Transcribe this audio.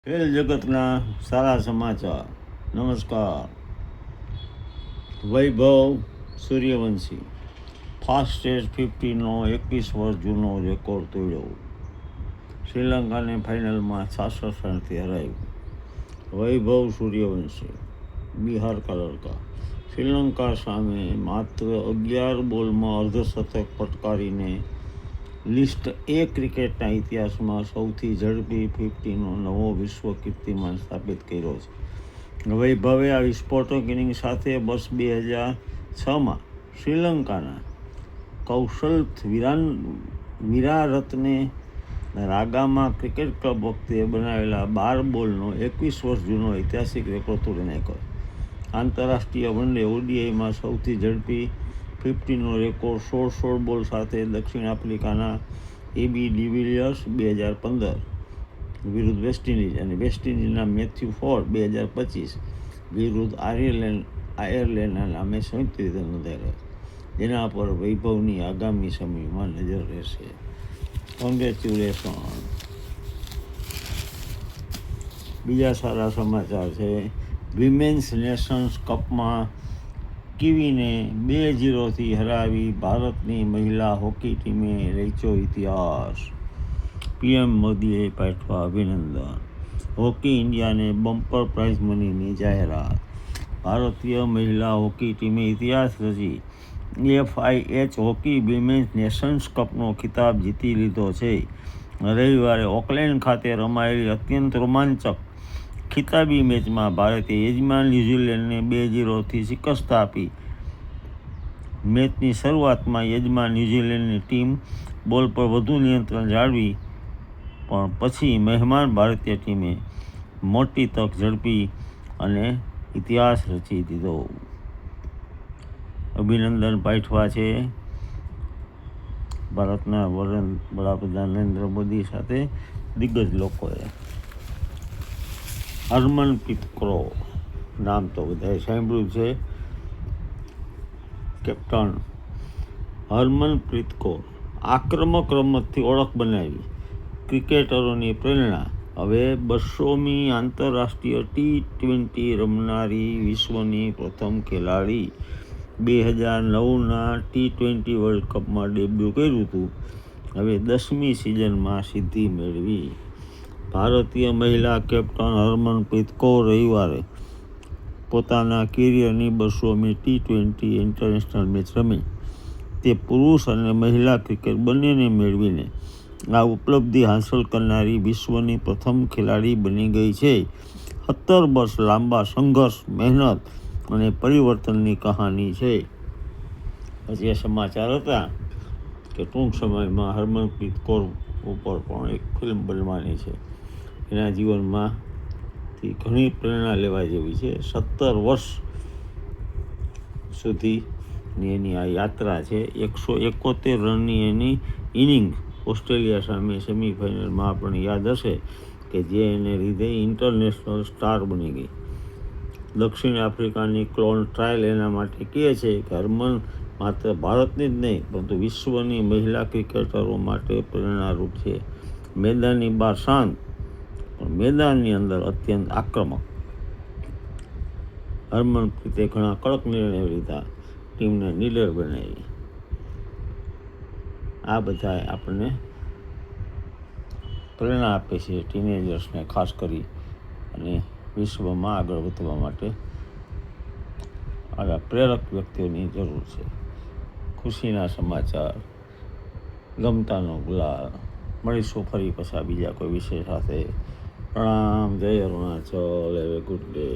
ખેલ જગતના સારા સમાચાર. નમસ્કાર. વૈભવ સૂર્યવંશી ફાસ્ટેસ્ટ 50નો 21 વર્ષ જૂનો રેકોર્ડ તોડ્યો. શ્રીલંકાને ફાઇનલમાં 66 રનથી હરાવ્યું. વૈભવ સૂર્યવંશી બિહાર કા લડકા શ્રીલંકા સામે માત્ર 11 બોલમાં અર્ધશતક ફટકારીને લિસ્ટ એ ક્રિકેટના ઇતિહાસમાં સૌથી ઝડપી 50નો નવો વિશ્વ કીર્તિમાન સ્થાપિત કર્યો છે. વૈભવે આ વિસ્ફોટક ઇનિંગ સાથે વર્ષ 2006માં શ્રીલંકાના કૌશલ વિરારતને રાગામા ક્રિકેટ ક્લબ વખતે બનાવેલા 12 બોલનો 21 વર્ષ જૂનો ઐતિહાસિક રેકોર્ડ તોડી નાખ્યો. આંતરરાષ્ટ્રીય વનડે ઓડીઆઈમાં સૌથી ઝડપી 50નો રેકોર્ડ 16 બોલ સાથે દક્ષિણ આફ્રિકાના એબી ડિવિલિયર્સ 2015 વિરુદ્ધ વેસ્ટ ઇન્ડિઝ અને વેસ્ટ ઇન્ડિઝના મેથ્યુ ફોર્ડ 2025 વિરુદ્ધ આયર્લેન્ડના નામે સંયુક્ત રીતે નોંધાયેલા, જેના પર વૈભવની આગામી સમયમાં નજર રહેશે. કોંગ્રેચ્યુલેશન. બીજા સારા સમાચાર છે. વિમેન્સ નેશન્સ કપમાં કિવીને 2-0થી હરાવી ભારતની મહિલા હોકી ટીમે રચ્યો ઇતિહાસ. પીએમ મોદીએ પાઠવ્યા અભિનંદન. હોકી ઇન્ડિયાને બમ્પર પ્રાઇઝ મનીની જાહેરાત. ભારતીય મહિલા હોકી ટીમે ઇતિહાસ રચી FIH હોકી વિમેન્સ નેશન્સ કપનો ખિતાબ જીતી લીધો છે. રવિવારે ઓકલેન્ડ ખાતે રમાયેલી અત્યંત રોમાંચક ખિતાબી મેચમાં ભારતે યજમાન ન્યૂઝીલેન્ડને 2-0થી શિકસ્ત આપી. મેચની શરૂઆતમાં યજમાન ન્યૂઝીલેન્ડની ટીમ બોલ પર વધુ નિયંત્રણ જાળવી, પણ પછી મહેમાન ભારતીય ટીમે મોટી તક ઝડપી અને ઇતિહાસ રચી દીધો. અભિનંદન પાઠવ્યા છે ભારતના વડાપ્રધાન નરેન્દ્ર મોદી સાથે દિગ્ગજ લોકોએ. હરમનપ્રીત કૌર નામ તો બધાએ સાંભળ્યું છે. કેપ્ટન હરમનપ્રીત કૌર આક્રમક રમતથી ઓળખ બનાવી ક્રિકેટરોની પ્રેરણા. હવે 200મી આંતરરાષ્ટ્રીય T20 રમનારી વિશ્વની પ્રથમ ખેલાડી. 2009ના T20 વર્લ્ડ કપમાં ડેબ્યુ કર્યું હતું. હવે 10મી સિઝનમાં સિદ્ધિ મેળવી. ભારતીય મહિલા કેપ્ટન હરમનપ્રીત કૌર રવિવારે પોતાના કેરિયરની 200મી T20 ઇન્ટરનેશનલ મેચ રમી. તે પુરુષ અને મહિલા ક્રિકેટ બંનેને મેળવીને આ ઉપલબ્ધિ હાંસલ કરનારી વિશ્વની પ્રથમ ખેલાડી બની ગઈ છે. 17 વર્ષ લાંબા સંઘર્ષ, મહેનત અને પરિવર્તનની કહાની છે. પછી આ સમાચાર હતા કે ટૂંક સમયમાં હરમનપ્રીત કૌર ઉપર પણ એક ફિલ્મ બનવાની છે. એના જીવનમાંથી ઘણી પ્રેરણા લેવા જેવી છે. 17 વર્ષ સુધીની એની આ યાત્રા છે. 171 રનની એની ઇનિંગ ઓસ્ટ્રેલિયા સામે સેમિફાઇનલમાં આપણને યાદ હશે કે જે એને લીધે ઇન્ટરનેશનલ સ્ટાર બની ગઈ. દક્ષિણ આફ્રિકાની ક્લોન ટ્રાયલ એના માટે કહે છે કે હરમન માત્ર ભારતની જ નહીં પરંતુ વિશ્વની મહિલા ક્રિકેટરો માટે પ્રેરણારૂપ છે. મેદાનની બહાર શાંત, પણ મેદાનની અંદર અત્યંત આક્રમક. હરમનપ્રીતે ઘણા કડક નિર્ણયો લીધા, ટીમને નીડર બનાવી. આ બધા આપણને પ્રેરણા આપે છે ટીનેજર્સને ખાસ કરી, અને વિશ્વમાં આગળ વધવા માટે આવા પ્રેરક વ્યક્તિઓની જરૂર છે. ખુશીના સમાચાર, ગમતાનો ગુલાલ. મળીશું ફરી પાછા બીજા કોઈ વિષય સાથે. પ્રણામ. જય Arunachal. Have a good day.